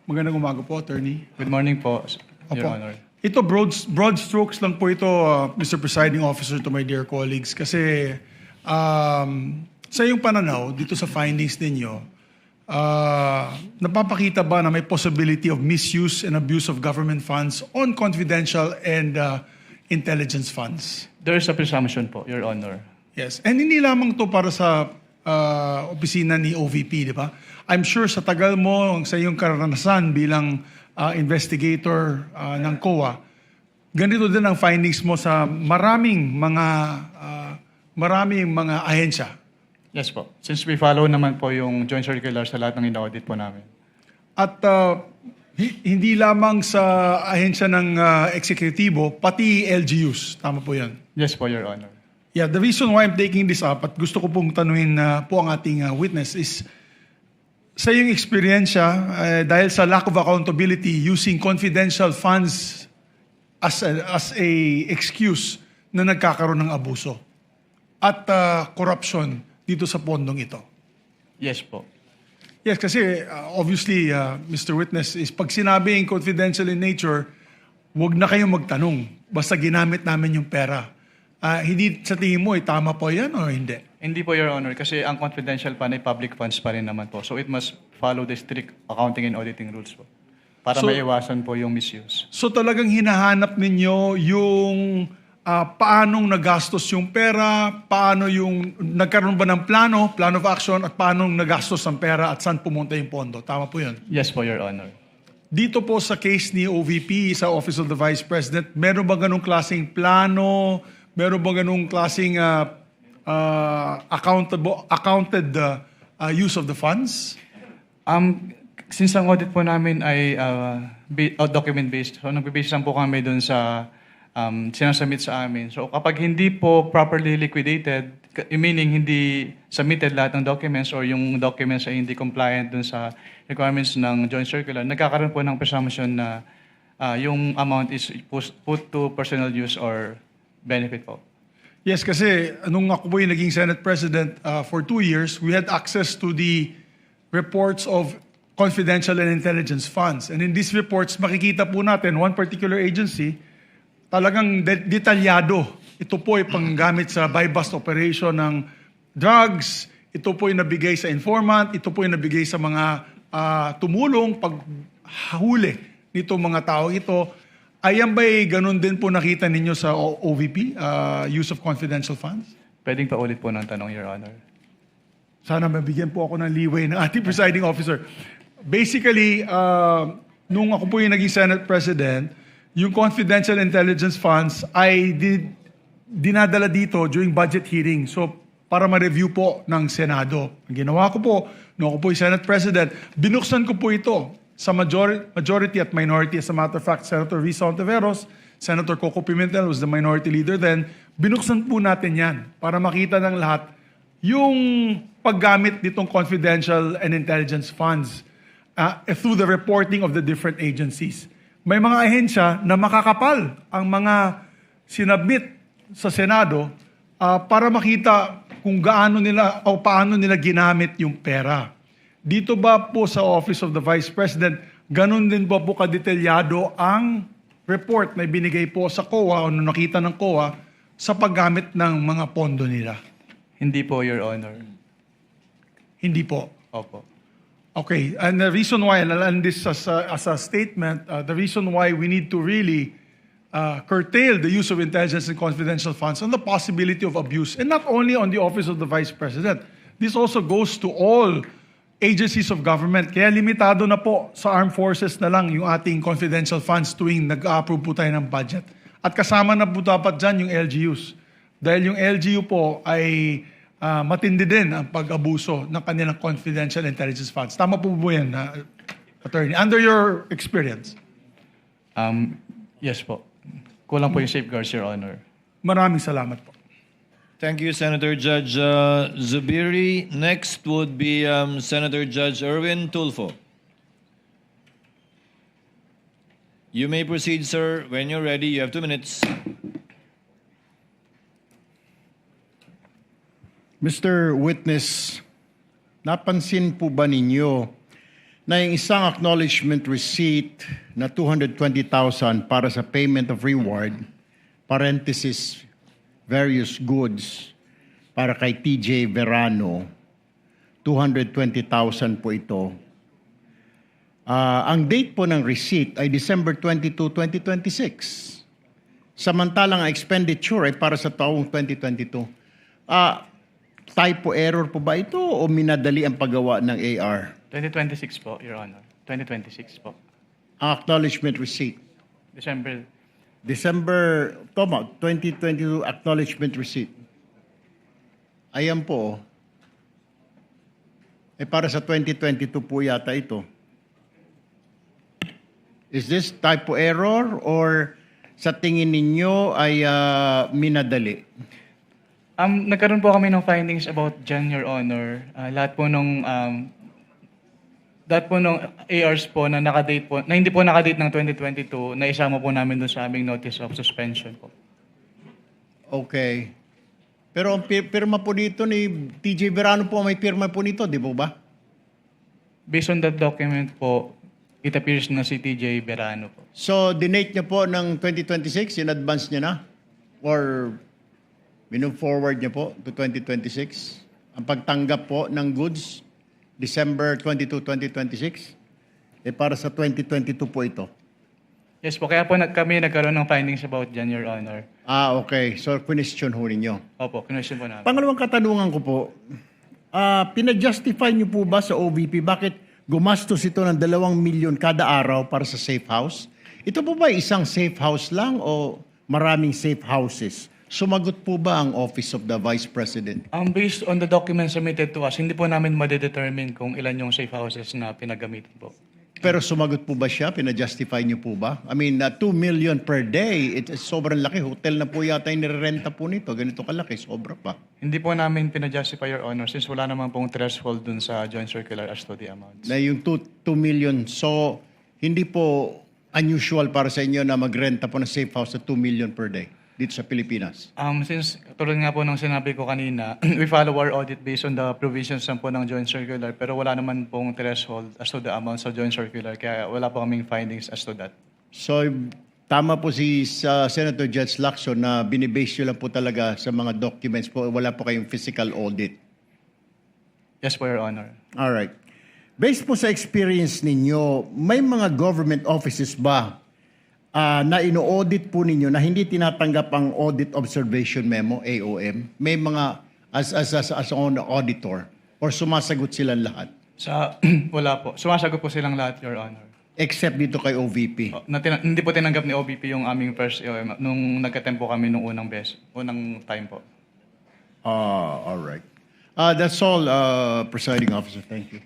Magandang umaga po, Attorney. Good morning po, Your Opo. Honor. Ito, broad strokes lang po ito, Mr. Presiding Officer, to my dear colleagues. Kasi sa iyong pananaw, dito sa findings ninyo, napapakita ba na may possibility of misuse and abuse of government funds on confidential and intelligence funds? There is a presumption po, Your Honor. Yes. And hindi lamang to para sa opisina ni OVP, di ba? I'm sure sa tagal mo, sa iyong karanasan bilang investigator ng COA, ganito din ang findings mo sa maraming mga ahensya. Yes po. Since we follow naman po yung joint circular sa lahat ng in-audit po namin. At hindi lamang sa ahensya ng eksekutibo, pati LGUs. Tama po yan. Yes po, Your Honor. Yeah, the reason why I'm taking this up at gusto ko pong tanungin po ang ating witness is sa iyong eksperyensya, dahil sa lack of accountability using confidential funds as a excuse na nagkakaroon ng abuso at corruption dito sa pondong ito. Yes po. Yes, kasi obviously, Mr. Witness, is pag sinabing confidential in nature, huwag na kayong magtanong. Basta ginamit namin yung pera. Hindi sa tingin mo, tama po yan o hindi? Hindi po, Your Honor, kasi ang confidential fund ay public funds pa rin naman po. So it must follow the strict accounting and auditing rules po. Para So- maiwasan po yung misuse. So talagang hinahanap ninyo yung paanong nagastos yung pera, paano yung nagkaroon ba ng plan of action, at paano nagastos ang pera at saan pumunta yung pondo. Tama po yun. Yes po, Your Honor. Dito po sa case ni OVP sa Office of the Vice President, meron ba ganung klaseng plano? Meron ba ganung klaseng accounted use of the funds? Since ang audit po namin ay document-based, so nagbe-base lang po kami dun sa sinasubmit sa amin. So kapag hindi po properly liquidated, meaning hindi submitted lahat ng documents or yung documents ay hindi compliant dun sa requirements ng joint circular, nagkakaroon po ng presumption na yung amount is put to personal use or benefit po. Yes, kasi nung ako po yung naging Senate President for 2 years, we had access to the reports of confidential and intelligence funds. And in these reports, makikita po natin, one particular agency, talagang detalyado. Ito po ay panggamit sa buy-bust operation ng drugs, ito po ay nabigay sa informant, ito po ay nabigay sa mga tumulong paghuli nitong mga tao ito. Ayan ba'y ganun din po nakita ninyo sa OVP, use of confidential funds? Pwedeng pa ulit po ng tanong, Your Honor. Sana mabigyan po ako ng leeway ng ating presiding officer. Basically, nung ako po yung naging Senate President, yung confidential intelligence funds ay dinadala dito during budget hearing. So, para ma-review po ng Senado. Ang ginawa ko po, nung ako po yung Senate President, binuksan ko po ito sa majority at minority. As a matter of fact, Senator Risa Ontiveros, Senator Coco Pimentel was the minority leader then. Binuksan po natin yan para makita ng lahat yung paggamit nitong confidential and intelligence funds through the reporting of the different agencies. May mga ahensya na makakapal ang mga sinabmit sa Senado para makita kung gaano nila o paano nila ginamit yung pera. Dito ba po sa Office of the Vice President, ganun din ba po kadetalyado ang report na binigay po sa COA o nakita ng COA sa paggamit ng mga pondo nila? Hindi po, Your Honor. Hindi po. Opo. Okay, and the reason why, and this as a statement, the reason why we need to really curtail the use of intelligence and confidential funds on the possibility of abuse, and not only on the Office of the Vice President. This also goes to all agencies of government. Kaya limitado na po sa armed forces na lang yung ating confidential funds tuwing nag-approve po tayo ng budget. At kasama na po dapat dyan yung LGUs. Dahil yung LGU po ay matindi din ang pag-abuso ng kanilang confidential intelligence funds. Tama po po yan, Attorney? Under your experience? Yes po. Kulang po yung safeguards, Your Honor. Maraming salamat po. Thank you, Senator Judge Zubiri. Next would be Senator Judge Erwin Tulfo. You may proceed, sir. When you're ready, you have 2 minutes. Mr. Witness, napansin po ba ninyo na yung isang acknowledgement receipt na 220,000 para sa payment of reward, parenthesis, various goods, para kay TJ Verano, 220,000 po ito. Ang date po ng receipt ay December 22, 2026. Samantalang ang expenditure ay para sa taong 2022. Typo error po ba ito o minadali ang paggawa ng AR? 2026 po, Your Honor. 2026 po. Ang acknowledgement receipt. December. 2022 acknowledgement receipt. Ayan po. Para sa 2022 po yata ito. Is this typo error or sa tingin ninyo ay minadali? Nagkaroon po kami ng findings about dyan, Your Honor. Lahat po nung ARs po na nakadate po, na hindi po nakadate ng 2022, na isama po namin doon sa aming notice of suspension po. Okay. Pero ang pirma po dito ni TJ Verano po, may pirma po nito, di po ba? Based on that document po, it appears na si TJ Verano po. So, dinate niya po ng 2026, in advance niya na? Or forward niya po to 2026? Ang pagtanggap po ng goods, December 22, 2026? Para sa 2022 po ito. Yes po, kaya po kami nagkaroon ng findings about dyan, Your Honor. Okay. So, question ho ninyo. Opo, kinwestiyon po namin. Pangalawang katanungan ko po, pinajustify niyo po ba sa OVP bakit gumastos ito ng 2 milyon kada araw para sa safe house? Ito po ba isang safe house lang o maraming safe houses? Sumagot po ba ang Office of the Vice President? Based on the documents submitted to us, hindi po namin madedetermine kung ilan yung safe houses na pinagamitan po. Pero sumagot po ba siya? Pinajustify niyo po ba? I mean, 2 million per day, sobrang laki. Hotel na po yata yung nirerenta po nito. Ganito kalaki, sobra pa. Hindi po namin pinajustify, Your Honor, since wala naman pong threshold dun sa joint circular as to the amounts. Na yung 2 million. So, hindi po unusual para sa inyo na magrenta po ng safe house sa 2 million per day dito sa Pilipinas. Since, tulad nga po ng sinabi ko kanina, we follow our audit based on the provisions lang po ng joint circular, pero wala naman pong threshold as to the amount sa joint circular, kaya wala po kaming findings as to that. So, tama po si Senator Judge Lacson na binibase nyo lang po talaga sa mga documents po, wala po kayong physical audit. Yes po, Your Honor. Alright. Based po sa experience ninyo, may mga government offices ba na ino-audit po ninyo na hindi tinatanggap ang Audit Observation Memo, AOM? May mga as on auditor or sumasagot silang lahat? Wala po. Sumasagot po silang lahat, Your Honor. Except dito kay OVP. Hindi po tinanggap ni OVP yung aming first AOM nung nagka-tempo kami nung unang time po. All right. That's all, Presiding Officer. Thank you.